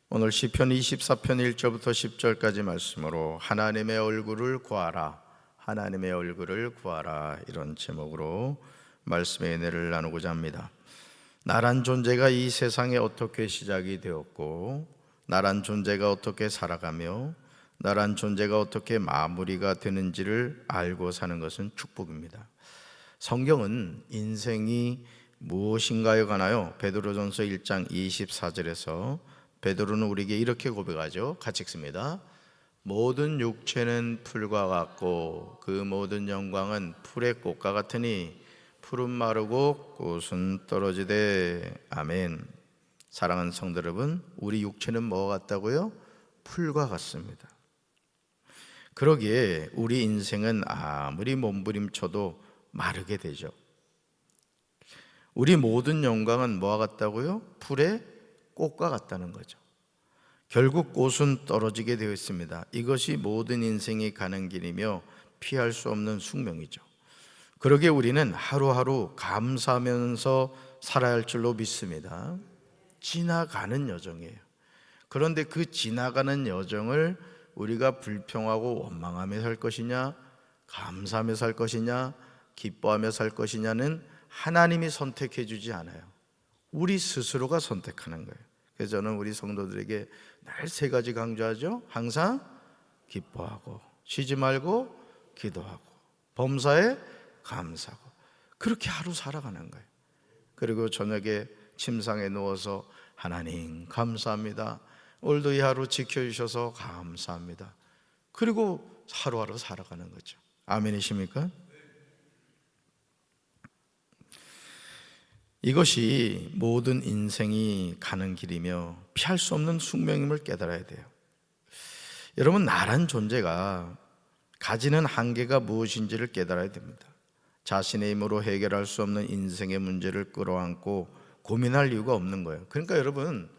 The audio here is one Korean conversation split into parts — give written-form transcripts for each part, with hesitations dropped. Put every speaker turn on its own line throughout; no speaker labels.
오늘 시편 24편 1절부터 10절까지 말씀으로 하나님의 얼굴을 구하라, 하나님의 얼굴을 구하라, 이런 제목으로 말씀의 은혜를 나누고자 합니다. 나란 존재가 이 세상에 어떻게 시작이 되었고, 나란 존재가 어떻게 살아가며, 나란 존재가 어떻게 마무리가 되는지를 알고 사는 것은 축복입니다. 성경은 인생이 무엇인가에 관하여 베드로전서 1장 24절에서 베드로는 우리에게 이렇게 고백하죠. 같이 읽습니다. 모든 육체는 풀과 같고 그 모든 영광은 풀의 꽃과 같으니 풀은 마르고 꽃은 떨어지되. 아멘. 사랑하는 성도 여러분, 우리 육체는 뭐가 같다고요? 풀과 같습니다. 그러기에 우리 인생은 아무리 몸부림쳐도 마르게 되죠. 우리 모든 영광은 뭐와 같다고요? 풀의 꽃과 같다는 거죠. 결국 꽃은 떨어지게 되어 있습니다. 이것이 모든 인생이 가는 길이며 피할 수 없는 숙명이죠. 그러기에 우리는 하루하루 감사하면서 살아야 할 줄로 믿습니다. 지나가는 여정이에요. 그런데 그 지나가는 여정을 우리가 불평하고 원망하며 살 것이냐, 감사하며 살 것이냐, 기뻐하며 살 것이냐는 하나님이 선택해 주지 않아요. 우리 스스로가 선택하는 거예요. 그래서 저는 우리 성도들에게 늘 세 가지 강조하죠. 항상 기뻐하고, 쉬지 말고 기도하고, 범사에 감사하고, 그렇게 하루 살아가는 거예요. 그리고 저녁에 침상에 누워서 하나님 감사합니다, 오늘도 이 하루 지켜주셔서 감사합니다. 그리고 하루하루 살아가는 거죠. 아멘이십니까? 이것이 모든 인생이 가는 길이며 피할 수 없는 숙명임을 깨달아야 돼요. 여러분, 나란 존재가 가지는 한계가 무엇인지를 깨달아야 됩니다. 자신의 힘으로 해결할 수 없는 인생의 문제를 끌어안고 고민할 이유가 없는 거예요. 그러니까 여러분,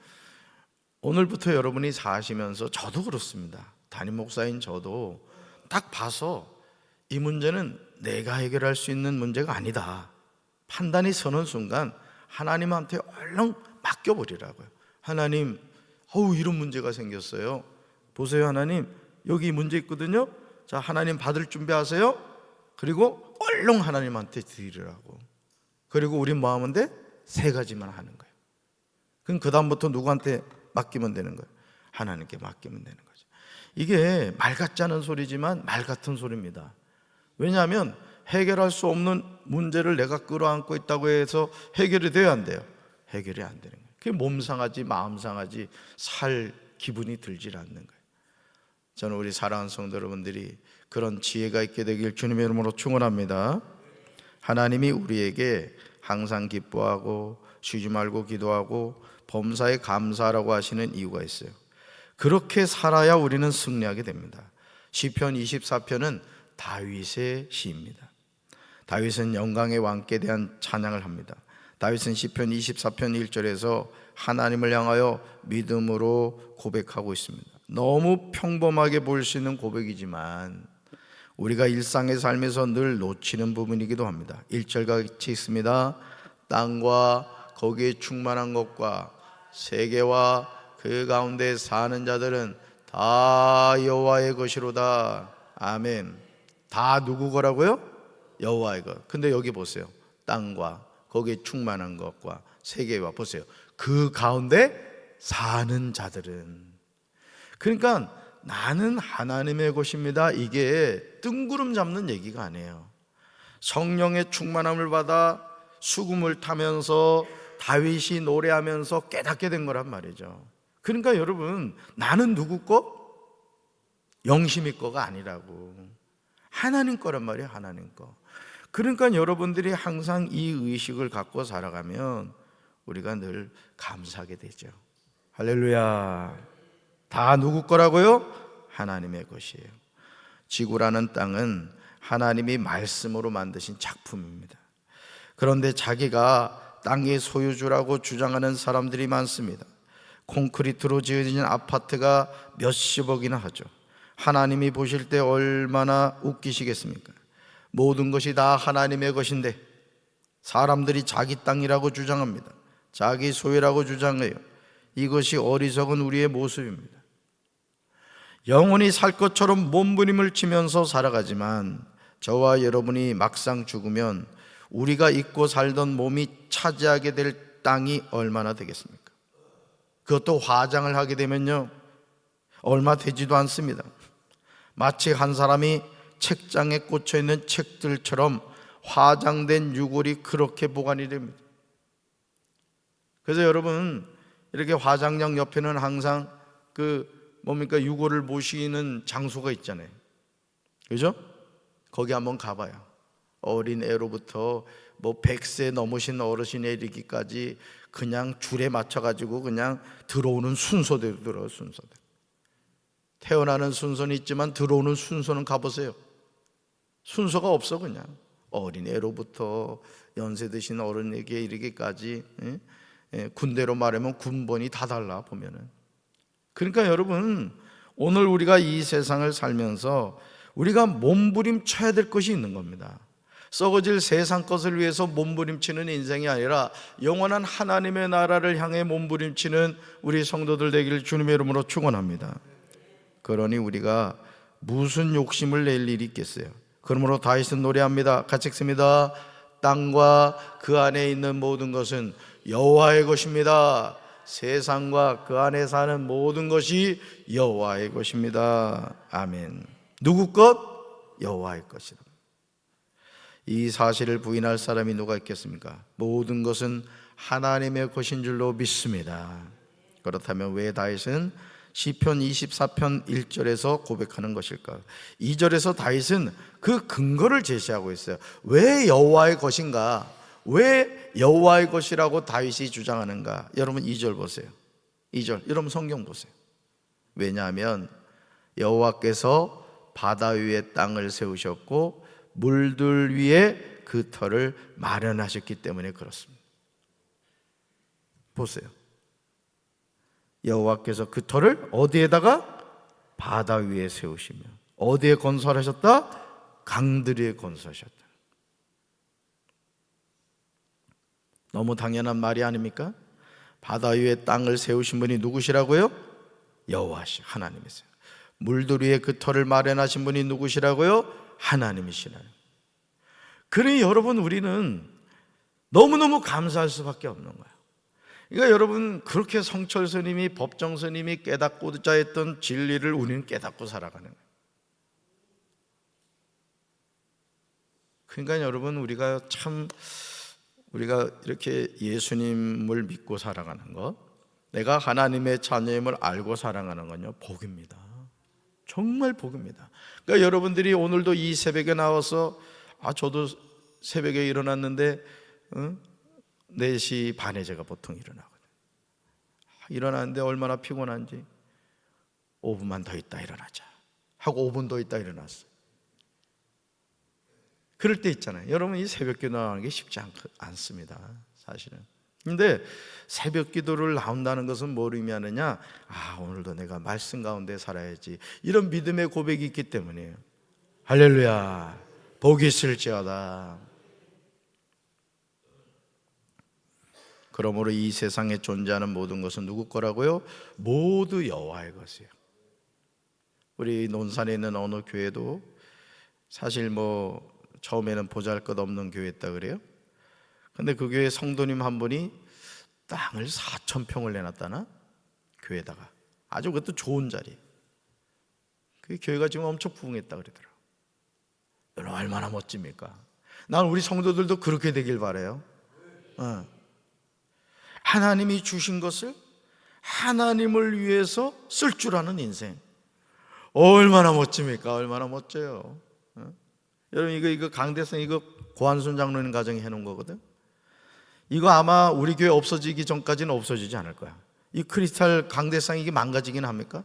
오늘부터 여러분이 사시면서 저도 그렇습니다. 담임 목사인 저도 딱 봐서 이 문제는 내가 해결할 수 있는 문제가 아니다, 판단이 서는 순간 하나님한테 얼른 맡겨버리라고요. 하나님, 이런 문제가 생겼어요. 보세요, 하나님, 여기 문제 있거든요. 자, 하나님 받을 준비하세요. 그리고 얼른 하나님한테 드리라고. 그리고 우린 뭐 하면 돼? 세 가지만 하는 거예요. 그럼 그 다음부터 누구한테 맡기면 되는 거예요? 하나님께 맡기면 되는 거죠. 이게 말 같지 않은 소리지만 말 같은 소리입니다. 왜냐하면 해결할 수 없는 문제를 내가 끌어안고 있다고 해서 해결이 돼야 안 돼요. 해결이 안 되는 거예요. 그게 몸 상하지 마음 상하지 살 기분이 들질 않는 거예요. 저는 우리 사랑하는 성도 여러분들이 그런 지혜가 있게 되길 주님의 이름으로 축원합니다. 하나님이 우리에게 항상 기뻐하고 쉬지 말고 기도하고 범사에 감사하라고 하시는 이유가 있어요. 그렇게 살아야 우리는 승리하게 됩니다. 시편 24편은 다윗의 시입니다. 다윗은 영광의 왕께 대한 찬양을 합니다. 다윗은 시편 24편 1절에서 하나님을 향하여 믿음으로 고백하고 있습니다. 너무 평범하게 보일 수 있는 고백이지만 우리가 일상의 삶에서 늘 놓치는 부분이기도 합니다. 1절 같이 읽습니다. 땅과 거기에 충만한 것과 세계와 그 가운데 사는 자들은 다 여호와의 것이로다. 아멘. 다 누구 거라고요? 여호와의 것. 근데 여기 보세요. 땅과 거기에 충만한 것과 세계와, 보세요, 그 가운데 사는 자들은. 그러니까 나는 하나님의 것입니다, 이게 뜬구름 잡는 얘기가 아니에요. 성령의 충만함을 받아 수금을 타면서 다윗이 노래하면서 깨닫게 된 거란 말이죠. 그러니까 여러분, 나는 누구 거? 영심이 거가 아니라고. 하나님 거란 말이에요. 하나님 거. 그러니까 여러분들이 항상 이 의식을 갖고 살아가면 우리가 늘 감사하게 되죠. 할렐루야. 다 누구 거라고요? 하나님의 것이에요. 지구라는 땅은 하나님이 말씀으로 만드신 작품입니다. 그런데 자기가 땅의 소유주라고 주장하는 사람들이 많습니다. 콘크리트로 지어진 아파트가 몇십억이나 하죠. 하나님이 보실 때 얼마나 웃기시겠습니까? 모든 것이 다 하나님의 것인데 사람들이 자기 땅이라고 주장합니다. 자기 소유라고 주장해요. 이것이 어리석은 우리의 모습입니다. 영원히 살 것처럼 몸부림을 치면서 살아가지만 저와 여러분이 막상 죽으면 우리가 잊고 살던 몸이 차지하게 될 땅이 얼마나 되겠습니까? 그것도 화장을 하게 되면요, 얼마 되지도 않습니다. 마치 한 사람이 책장에 꽂혀 있는 책들처럼 화장된 유골이 그렇게 보관이 됩니다. 그래서 여러분, 이렇게 화장장 옆에는 항상 유골을 모시는 장소가 있잖아요. 그죠? 거기 한번 가봐요. 어린 애로부터 100세 넘으신 어르신에 이르기까지 그냥 줄에 맞춰가지고 그냥 들어오는 순서대로 들어요. 순서대로. 태어나는 순서는 있지만 들어오는 순서는 가보세요. 순서가 없어. 그냥 어린 애로부터 연세 드신 어른에게 이르기까지, 군대로 말하면 군번이 다 달라 보면은. 그러니까 여러분, 오늘 우리가 이 세상을 살면서 우리가 몸부림쳐야 될 것이 있는 겁니다. 썩어질 세상 것을 위해서 몸부림치는 인생이 아니라 영원한 하나님의 나라를 향해 몸부림치는 우리 성도들 되기를 주님의 이름으로 축원합니다. 그러니 우리가 무슨 욕심을 낼 일이 있겠어요? 그러므로 다윗은 노래합니다. 같이 읽습니다. 땅과 그 안에 있는 모든 것은 여호와의 것입니다. 세상과 그 안에 사는 모든 것이 여호와의 것입니다. 아멘. 누구 것? 여호와의 것이다. 이 사실을 부인할 사람이 누가 있겠습니까? 모든 것은 하나님의 것인 줄로 믿습니다. 그렇다면 왜 다윗은 시편 24편 1절에서 고백하는 것일까? 2절에서 다윗은 그 근거를 제시하고 있어요. 왜 여호와의 것인가? 왜 여호와의 것이라고 다윗이 주장하는가? 여러분 2절 보세요. 2절, 여러분 성경 보세요. 왜냐하면 여호와께서 바다 위에 땅을 세우셨고 물들 위에 그 터를 마련하셨기 때문에 그렇습니다. 보세요. 여호와께서 그 터를 어디에다가? 바다 위에 세우시며 어디에 건설하셨다? 강들 위에 건설하셨다. 너무 당연한 말이 아닙니까? 바다 위에 땅을 세우신 분이 누구시라고요? 여호와시, 하나님이세요. 물들 위에 그 터를 마련하신 분이 누구시라고요? 하나님이시라는. 그러니 여러분, 우리는 너무너무 감사할 수밖에 없는 거예요. 그러니까 여러분, 그렇게 성철 스님이, 법정 스님이 깨닫고자 했던 진리를 우리는 깨닫고 살아가는 거예요. 그러니까 여러분, 우리가 이렇게 예수님을 믿고 살아가는 것, 내가 하나님의 자녀임을 알고 살아가는 건요, 복입니다. 정말 복입니다. 그러니까 여러분들이 오늘도 이 새벽에 나와서, 저도 새벽에 일어났는데 4시 반에 제가 보통 일어나거든요. 일어났는데 얼마나 피곤한지 5분만 더 있다 일어나자 하고 5분 더 있다 일어났어요. 그럴 때 있잖아요. 여러분, 이 새벽 기도 나오는 게 쉽지 않습니다, 사실은. 근데 새벽 기도를 나온다는 것은 뭘 의미하느냐? 오늘도 내가 말씀 가운데 살아야지, 이런 믿음의 고백이 있기 때문이에요. 할렐루야, 복이 있을지어다. 그러므로 이 세상에 존재하는 모든 것은 누구 거라고요? 모두 여호와의 것이에요. 우리 논산에 있는 어느 교회도 사실 처음에는 보잘것없는 교회였다 그래요. 근데 그 교회 성도님 한 분이 땅을 4,000평을 내놨다나? 교회에다가. 아주 그것도 좋은 자리. 그 교회가 지금 엄청 부흥했다 그러더라고요. 여러분, 얼마나 멋집니까? 난 우리 성도들도 그렇게 되길 바라요. 하나님이 주신 것을 하나님을 위해서 쓸 줄 아는 인생. 얼마나 멋집니까? 얼마나 멋져요. 여러분, 이거 강대성, 이거 고한순 장로님 가정이 해놓은 거거든. 이거 아마 우리 교회 없어지기 전까지는 없어지지 않을 거야. 이 크리스탈 강대상 이게 망가지긴 합니까?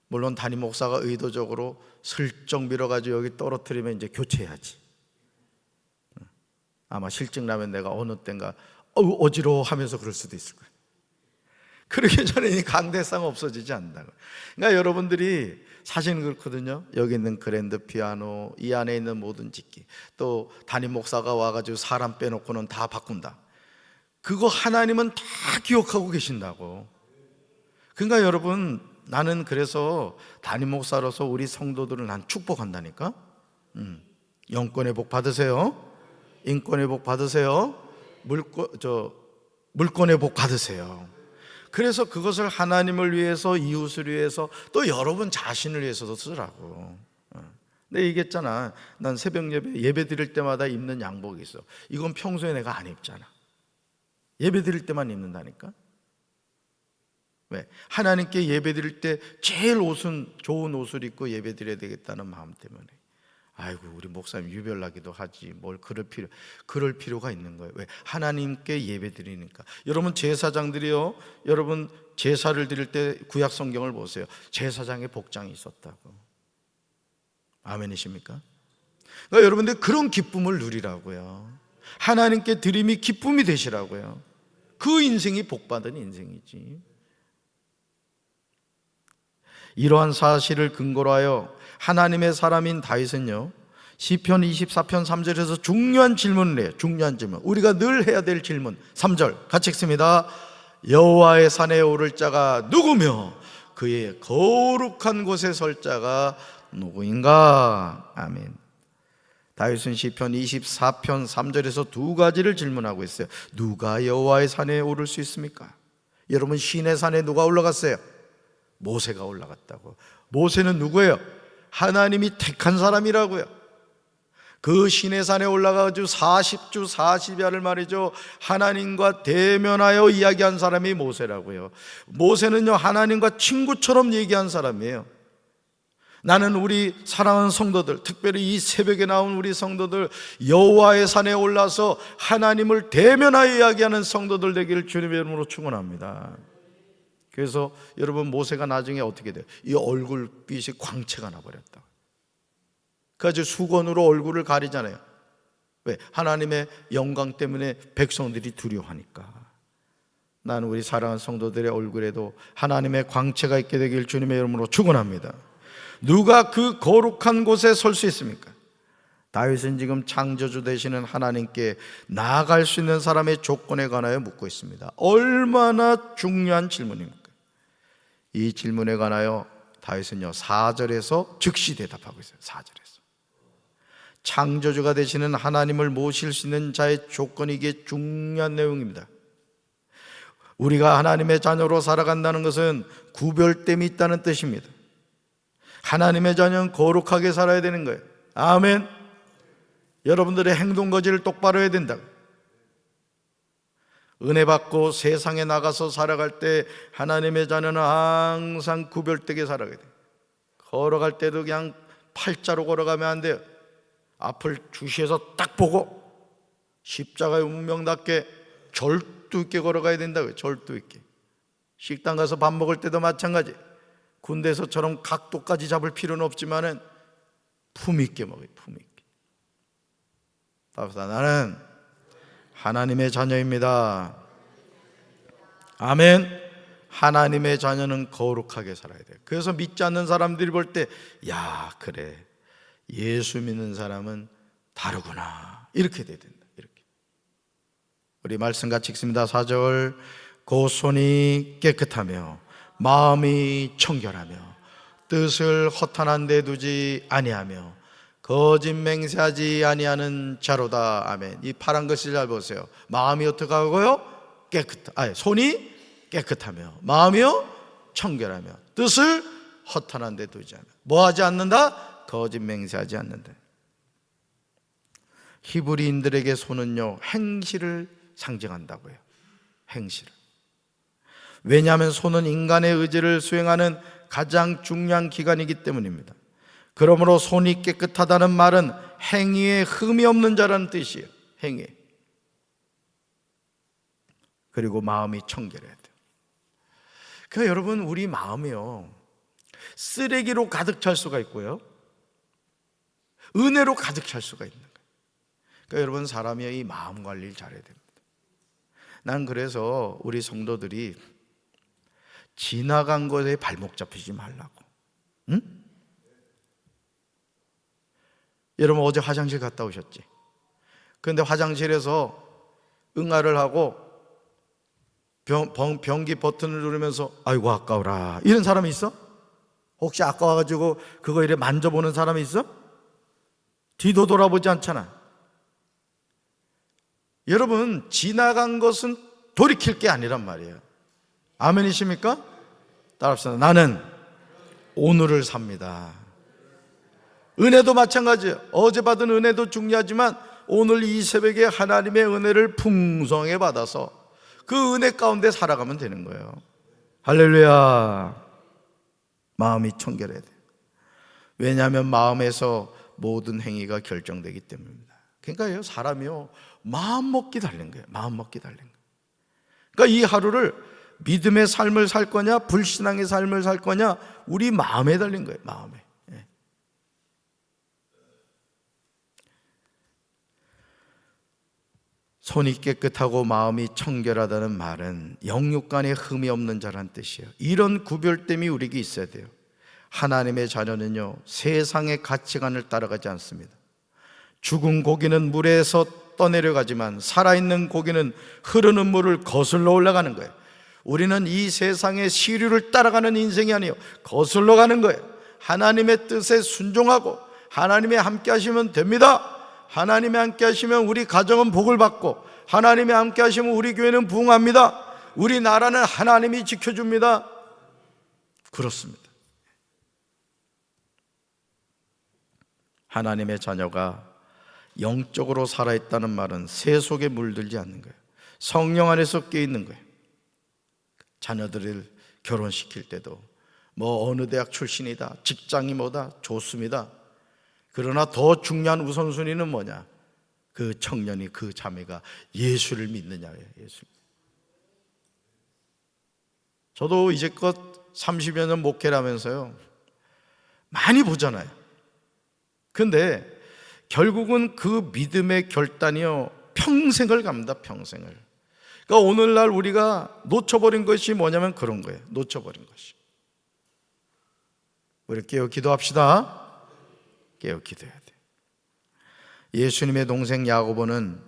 물론 담임 목사가 의도적으로 슬쩍 밀어가지고 여기 떨어뜨리면 이제 교체해야지. 아마 실증 나면 내가 어느 땐가 어지러워 하면서 그럴 수도 있을 거예요. 그러기 전에 이 강대상 없어지지 않는다고. 그러니까 여러분들이 사실은 그렇거든요. 여기 있는 그랜드 피아노, 이 안에 있는 모든 집기, 또 담임 목사가 와가지고 사람 빼놓고는 다 바꾼다. 그거 하나님은 다 기억하고 계신다고. 그러니까 여러분, 나는 그래서 담임 목사로서 우리 성도들을 난 축복한다니까. 영권의 복 받으세요. 인권의 복 받으세요. 물권의 복 받으세요. 그래서 그것을 하나님을 위해서, 이웃을 위해서, 또 여러분 자신을 위해서도 쓰라고. 내가 얘기했잖아. 난 새벽 예배 드릴 때마다 입는 양복이 있어. 이건 평소에 내가 안 입잖아. 예배 드릴 때만 입는다니까. 왜? 하나님께 예배 드릴 때 제일 좋은 옷을 입고 예배 드려야 되겠다는 마음 때문에. 아이고, 우리 목사님 유별나기도 하지 뭘 그럴 필요가 있는 거예요. 왜? 하나님께 예배 드리니까. 여러분 제사장들이요, 여러분 제사를 드릴 때 구약 성경을 보세요. 제사장의 복장이 있었다고. 아멘이십니까? 그러니까 여러분들 그런 기쁨을 누리라고요. 하나님께 드림이 기쁨이 되시라고요. 그 인생이 복받은 인생이지. 이러한 사실을 근거로 하여 하나님의 사람인 다윗은요, 시편 24편 3절에서 중요한 질문을 해요. 중요한 질문, 우리가 늘 해야 될 질문. 3절 같이 읽습니다. 여호와의 산에 오를 자가 누구며 그의 거룩한 곳에 설 자가 누구인가? 아멘. 다윗은 시편 24편 3절에서 두 가지를 질문하고 있어요. 누가 여호와의 산에 오를 수 있습니까? 여러분, 시내 산에 누가 올라갔어요? 모세가 올라갔다고. 모세는 누구예요? 하나님이 택한 사람이라고요. 그 시내산에 올라가가지고 40주 40야를 말이죠, 하나님과 대면하여 이야기한 사람이 모세라고요. 모세는요, 하나님과 친구처럼 얘기한 사람이에요. 나는 우리 사랑하는 성도들, 특별히 이 새벽에 나온 우리 성도들, 여호와의 산에 올라서 하나님을 대면하여 이야기하는 성도들 되기를 주님의 이름으로 축원합니다. 그래서 여러분, 모세가 나중에 어떻게 돼요? 이 얼굴빛이 광채가 나버렸다. 그래서 수건으로 얼굴을 가리잖아요. 왜? 하나님의 영광 때문에 백성들이 두려워하니까. 나는 우리 사랑하는 성도들의 얼굴에도 하나님의 광채가 있게 되길 주님의 이름으로 축원합니다. 누가 그 거룩한 곳에 설 수 있습니까? 다윗은 지금 창조주 되시는 하나님께 나아갈 수 있는 사람의 조건에 관하여 묻고 있습니다. 얼마나 중요한 질문입니까? 이 질문에 관하여 다윗은요, 4절에서 즉시 대답하고 있어요. 4절에서 창조주가 되시는 하나님을 모실 수 있는 자의 조건이, 이게 중요한 내용입니다. 우리가 하나님의 자녀로 살아간다는 것은 구별됨이 있다는 뜻입니다. 하나님의 자녀는 거룩하게 살아야 되는 거예요. 아멘. 여러분들의 행동 거지를 똑바로 해야 된다. 은혜 받고 세상에 나가서 살아갈 때 하나님의 자녀는 항상 구별되게 살아가야 돼요. 걸어갈 때도 그냥 팔자로 걸어가면 안 돼요. 앞을 주시해서 딱 보고 십자가의 운명답게 절도 있게 걸어가야 된다고요. 절도 있게. 식당 가서 밥 먹을 때도 마찬가지. 군대에서처럼 각도까지 잡을 필요는 없지만은 품 있게 먹어요. 품 있게. 답사, 나는 하나님의 자녀입니다. 아멘. 하나님의 자녀는 거룩하게 살아야 돼요. 그래서 믿지 않는 사람들이 볼 때, 야, 그래, 예수 믿는 사람은 다르구나, 이렇게 돼야 된다. 이렇게. 우리 말씀 같이 읽습니다. 4절 그 손이 깨끗하며 마음이 청결하며 뜻을 허탄한 데 두지 아니하며 거짓 맹세하지 아니하는 자로다. 아멘. 이 파란 글씨 잘 보세요. 마음이 어떻게 하고요? 손이 깨끗하며 마음이요 청결하며 뜻을 허탄한 데 두지 않아. 뭐 하지 않는다? 거짓 맹세하지 않는다. 히브리인들에게 손은요, 행실을 상징한다고요. 행실을. 왜냐하면 손은 인간의 의지를 수행하는 가장 중요한 기관이기 때문입니다. 그러므로 손이 깨끗하다는 말은 행위에 흠이 없는 자라는 뜻이에요. 행위. 그리고 마음이 청결해야 돼요. 그러니까 여러분, 우리 마음이요, 쓰레기로 가득 찰 수가 있고요, 은혜로 가득 찰 수가 있는 거예요. 그러니까 여러분, 사람이 이 마음 관리를 잘해야 됩니다. 난 그래서 우리 성도들이 지나간 것에 발목 잡히지 말라고. 응? 여러분, 어제 화장실 갔다 오셨지? 그런데 화장실에서 응아를 하고 변기 버튼을 누르면서 아이고 아까워라 이런 사람이 있어? 혹시 아까워가지고 그거 이렇게 만져보는 사람이 있어? 뒤도 돌아보지 않잖아. 여러분, 지나간 것은 돌이킬 게 아니란 말이에요. 아멘이십니까? 따라합시다. 나는 오늘을 삽니다. 은혜도 마찬가지예요. 어제 받은 은혜도 중요하지만 오늘 이 새벽에 하나님의 은혜를 풍성하게 받아서 그 은혜 가운데 살아가면 되는 거예요. 할렐루야. 마음이 청결해야 돼요. 왜냐하면 마음에서 모든 행위가 결정되기 때문입니다. 그러니까요, 사람이요, 마음 먹기 달린 거예요. 마음 먹기 달린 거예요. 그러니까 이 하루를 믿음의 삶을 살 거냐, 불신앙의 삶을 살 거냐, 우리 마음에 달린 거예요. 마음에. 예. 손이 깨끗하고 마음이 청결하다는 말은 영육간에 흠이 없는 자란 뜻이에요. 이런 구별됨이 우리에게 있어야 돼요. 하나님의 자녀는요, 세상의 가치관을 따라가지 않습니다. 죽은 고기는 물에서 떠내려가지만 살아있는 고기는 흐르는 물을 거슬러 올라가는 거예요. 우리는 이 세상의 시류를 따라가는 인생이 아니에요. 거슬러 가는 거예요. 하나님의 뜻에 순종하고 하나님이 함께 하시면 됩니다. 하나님이 함께 하시면 우리 가정은 복을 받고, 하나님이 함께 하시면 우리 교회는 부흥합니다. 우리 나라는 하나님이 지켜줍니다. 그렇습니다. 하나님의 자녀가 영적으로 살아있다는 말은 세속에 물들지 않는 거예요. 성령 안에서 깨있는 거예요. 자녀들을 결혼시킬 때도 뭐 어느 대학 출신이다, 직장이 뭐다, 좋습니다. 그러나 더 중요한 우선순위는 뭐냐? 그 청년이, 그 자매가 예수를 믿느냐예요. 예수. 저도 이제껏 30여 년 목회를 하면서요, 많이 보잖아요. 근데 결국은 그 믿음의 결단이요, 평생을 갑니다. 평생을. 그러니까 오늘날 우리가 놓쳐버린 것이 뭐냐면 그런 거예요. 놓쳐버린 것이. 우리 깨어 기도합시다. 깨어 기도해야 돼. 예수님의 동생 야고보는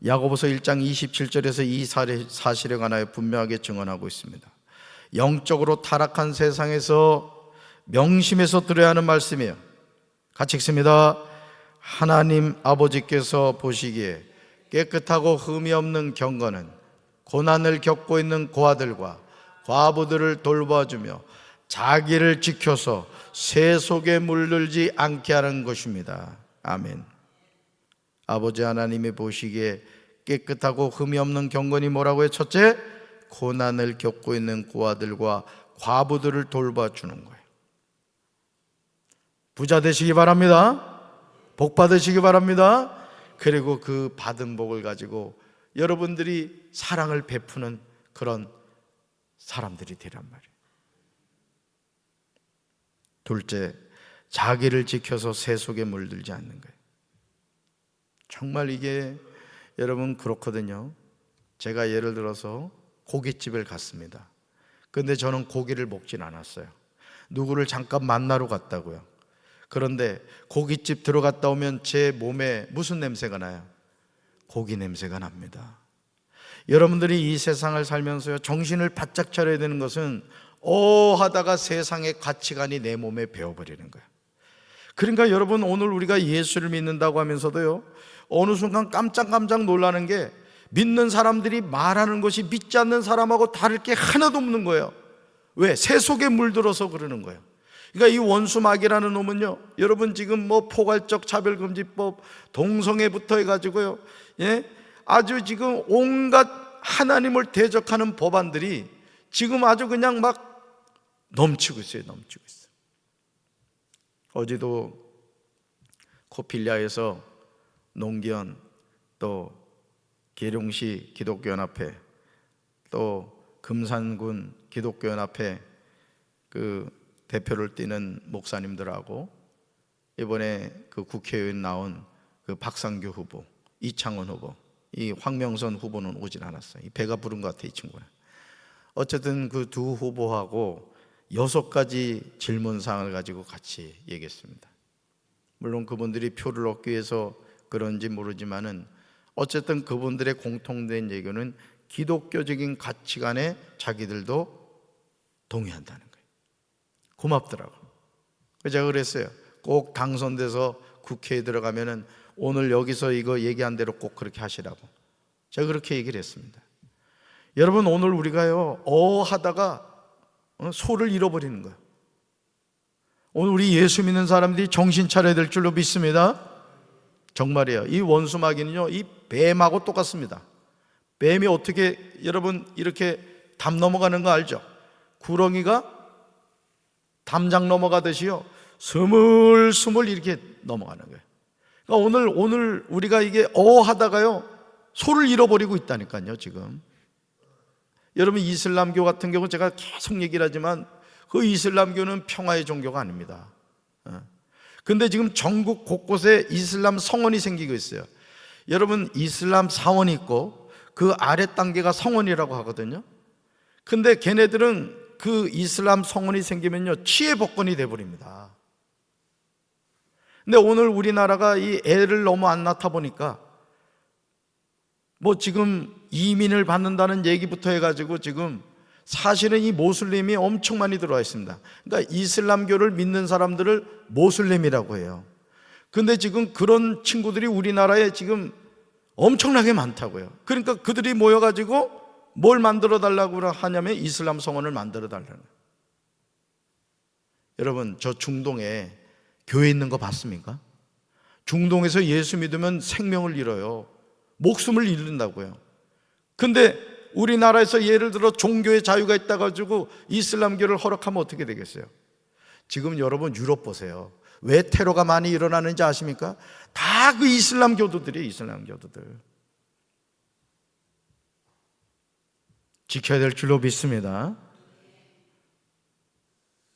야고보서 1장 27절에서 이 사실에 관하여 분명하게 증언하고 있습니다. 영적으로 타락한 세상에서 명심해서 들어야 하는 말씀이에요. 같이 읽습니다. 하나님 아버지께서 보시기에 깨끗하고 흠이 없는 경건은 고난을 겪고 있는 고아들과 과부들을 돌봐주며 자기를 지켜서 세속에 물들지 않게 하는 것입니다. 아멘. 아버지 하나님이 보시기에 깨끗하고 흠이 없는 경건이 뭐라고요? 첫째, 고난을 겪고 있는 고아들과 과부들을 돌봐주는 거예요. 부자 되시기 바랍니다. 복 받으시기 바랍니다. 그리고 그 받은 복을 가지고 여러분들이 사랑을 베푸는 그런 사람들이 되란 말이에요. 둘째, 자기를 지켜서 세속에 물들지 않는 거예요. 정말 이게 여러분 그렇거든요. 제가 예를 들어서 고깃집을 갔습니다. 근데 저는 고기를 먹진 않았어요. 누구를 잠깐 만나러 갔다고요. 그런데 고깃집 들어갔다 오면 제 몸에 무슨 냄새가 나요? 고기 냄새가 납니다. 여러분들이 이 세상을 살면서요, 정신을 바짝 차려야 되는 것은 하다가 세상의 가치관이 내 몸에 배어버리는 거예요. 그러니까 여러분, 오늘 우리가 예수를 믿는다고 하면서도요, 어느 순간 깜짝깜짝 놀라는 게 믿는 사람들이 말하는 것이 믿지 않는 사람하고 다를 게 하나도 없는 거예요. 왜? 세속에 물들어서 그러는 거예요. 그러니까 이 원수마귀라는 놈은요, 여러분 지금 뭐 포괄적 차별금지법, 동성애부터 해가지고요, 예? 아주 지금 온갖 하나님을 대적하는 법안들이 지금 아주 그냥 막 넘치고 있어요. 넘치고 있어요. 어제도 코필리아에서 농기현, 또 계룡시 기독교연합회, 또 금산군 기독교연합회 그 대표를 뛰는 목사님들하고 이번에 그 국회의원 나온 그 박상규 후보, 이창원 후보, 이 황명선 후보는 오진 않았어요. 이 배가 부른 것 같아, 이 친구는. 어쨌든 그 두 후보하고 6가지 질문사항을 가지고 같이 얘기했습니다. 물론 그분들이 표를 얻기 위해서 그런지 모르지만은 어쨌든 그분들의 공통된 얘기는 기독교적인 가치관에 자기들도 동의한다는 거예요. 고맙더라고. 제가 그랬어요. 꼭 당선돼서 국회에 들어가면은 오늘 여기서 이거 얘기한 대로 꼭 그렇게 하시라고. 제가 그렇게 얘기를 했습니다. 여러분, 오늘 우리가요 하다가 소를 잃어버리는 거예요. 오늘 우리 예수 믿는 사람들이 정신 차려야 될 줄로 믿습니다. 정말이에요. 이 원수마귀는요 이 뱀하고 똑같습니다. 뱀이 어떻게 여러분 이렇게 담 넘어가는 거 알죠? 구렁이가 담장 넘어가듯이요 스물스물 이렇게 넘어가는 거예요. 그러니까 오늘 우리가 이게 하다가요 소를 잃어버리고 있다니까요. 지금 여러분, 이슬람교 같은 경우 제가 계속 얘기를 하지만 그 이슬람교는 평화의 종교가 아닙니다. 근데 지금 전국 곳곳에 이슬람 성원이 생기고 있어요. 여러분, 이슬람 사원이 있고 그 아래 단계가 성원이라고 하거든요. 근데 걔네들은 그 이슬람 성원이 생기면요 치외복권이 돼버립니다. 근데 오늘 우리나라가 이 애를 너무 안 낳다 보니까 뭐 지금 이민을 받는다는 얘기부터 해가지고 지금 사실은 이 모슬림이 엄청 많이 들어와 있습니다. 그러니까 이슬람교를 믿는 사람들을 모슬림이라고 해요. 근데 지금 그런 친구들이 우리나라에 지금 엄청나게 많다고요. 그러니까 그들이 모여가지고 뭘 만들어 달라고 하냐면 이슬람 성원을 만들어 달라는 거예요. 여러분, 저 중동에 교회 있는 거 봤습니까? 중동에서 예수 믿으면 생명을 잃어요. 목숨을 잃는다고요. 근데 우리나라에서 예를 들어 종교의 자유가 있다 가지고 이슬람교를 허락하면 어떻게 되겠어요? 지금 여러분 유럽 보세요. 왜 테러가 많이 일어나는지 아십니까? 다 그 이슬람교도들이에요. 이슬람교도들. 지켜야 될 줄로 믿습니다.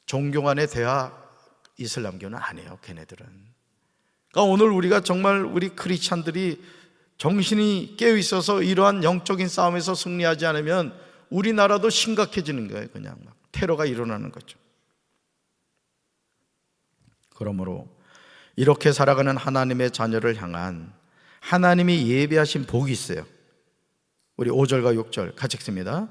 종교 간의 대화 이슬람교는 안 해요. 걔네들은. 그러니까 오늘 우리가 정말 우리 크리스찬들이 정신이 깨어 있어서 이러한 영적인 싸움에서 승리하지 않으면 우리나라도 심각해지는 거예요. 그냥 막 테러가 일어나는 거죠. 그러므로 이렇게 살아가는 하나님의 자녀를 향한 하나님이 예비하신 복이 있어요. 우리 5절과 6절 같이 읽습니다.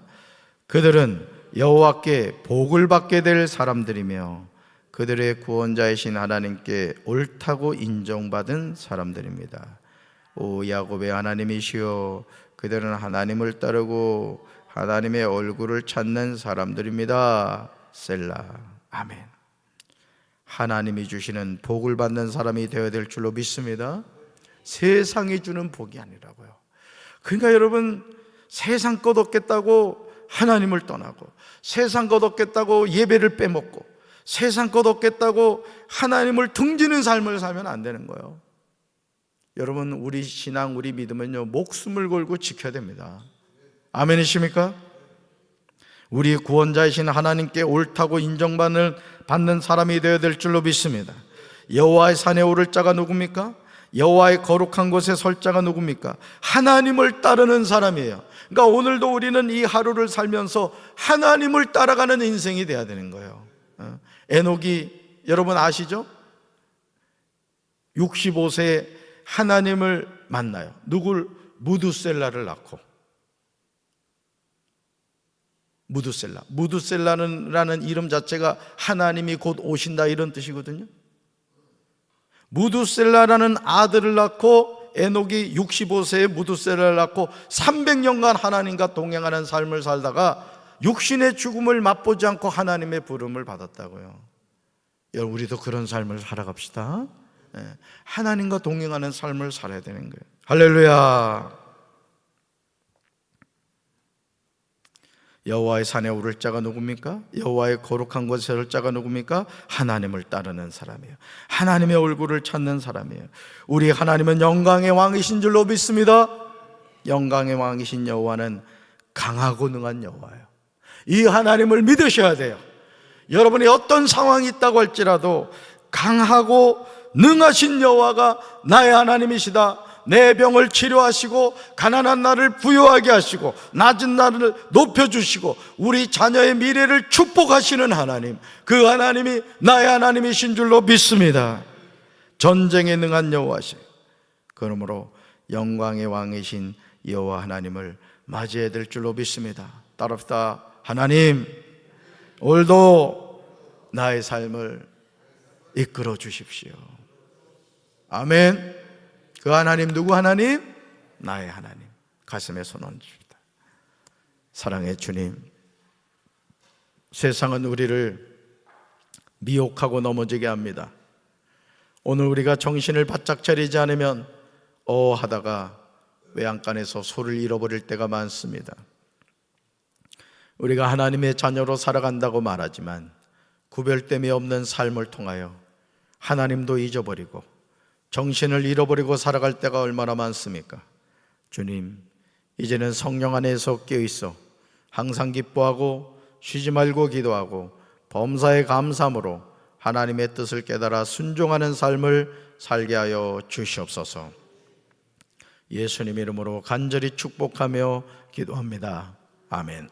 그들은 여호와께 복을 받게 될 사람들이며 그들의 구원자이신 하나님께 옳다고 인정받은 사람들입니다. 오 야곱의 하나님이시여, 그들은 하나님을 따르고 하나님의 얼굴을 찾는 사람들입니다. 셀라. 아멘. 하나님이 주시는 복을 받는 사람이 되어야 될 줄로 믿습니다. 세상이 주는 복이 아니라고요. 그러니까 여러분, 세상 것 얻겠다고 하나님을 떠나고, 세상 것 얻겠다고 예배를 빼먹고, 세상 것 얻겠다고 하나님을 등지는 삶을 살면 안 되는 거예요. 여러분, 우리 신앙, 우리 믿음은요 목숨을 걸고 지켜야 됩니다. 아멘이십니까? 우리 구원자이신 하나님께 옳다고 인정받는 사람이 되어야 될 줄로 믿습니다. 여호와의 산에 오를 자가 누굽니까? 여호와의 거룩한 곳에 설 자가 누굽니까? 하나님을 따르는 사람이에요. 그러니까 오늘도 우리는 이 하루를 살면서 하나님을 따라가는 인생이 돼야 되는 거예요. 에녹이 여러분 아시죠? 65세에 하나님을 만나요. 누굴? 무두셀라를 낳고. 무두셀라라는 이름 자체가 하나님이 곧 오신다 이런 뜻이거든요. 무두셀라라는 아들을 낳고 에녹이 65세에 무두셀라를 낳고 300년간 하나님과 동행하는 삶을 살다가 육신의 죽음을 맛보지 않고 하나님의 부름을 받았다고요. 여러분, 우리도 그런 삶을 살아갑시다. 하나님과 동행하는 삶을 살아야 되는 거예요. 할렐루야. 여호와의 산에 오를 자가 누굽니까? 여호와의 거룩한 곳에 설 자가 누굽니까? 하나님을 따르는 사람이에요. 하나님의 얼굴을 찾는 사람이에요. 우리 하나님은 영광의 왕이신 줄로 믿습니다. 영광의 왕이신 여호와는 강하고 능한 여호와예요. 이 하나님을 믿으셔야 돼요. 여러분이 어떤 상황이 있다고 할지라도 강하고 능하신 여호와가 나의 하나님이시다. 내 병을 치료하시고 가난한 나를 부유하게 하시고 낮은 나를 높여주시고 우리 자녀의 미래를 축복하시는 하나님, 그 하나님이 나의 하나님이신 줄로 믿습니다. 전쟁에 능한 여호와시. 그러므로 영광의 왕이신 여호와 하나님을 맞이해야 될 줄로 믿습니다. 따릅시다. 하나님, 오늘도 나의 삶을 이끌어 주십시오. 아멘. 그 하나님 누구 하나님? 나의 하나님. 가슴에 손 얹읍시다. 사랑의 주님, 세상은 우리를 미혹하고 넘어지게 합니다. 오늘 우리가 정신을 바짝 차리지 않으면 하다가 외양간에서 소를 잃어버릴 때가 많습니다. 우리가 하나님의 자녀로 살아간다고 말하지만 구별됨이 없는 삶을 통하여 하나님도 잊어버리고 정신을 잃어버리고 살아갈 때가 얼마나 많습니까? 주님, 이제는 성령 안에서 깨어있어 항상 기뻐하고 쉬지 말고 기도하고 범사에 감사함으로 하나님의 뜻을 깨달아 순종하는 삶을 살게 하여 주시옵소서. 예수님 이름으로 간절히 축복하며 기도합니다. 아멘.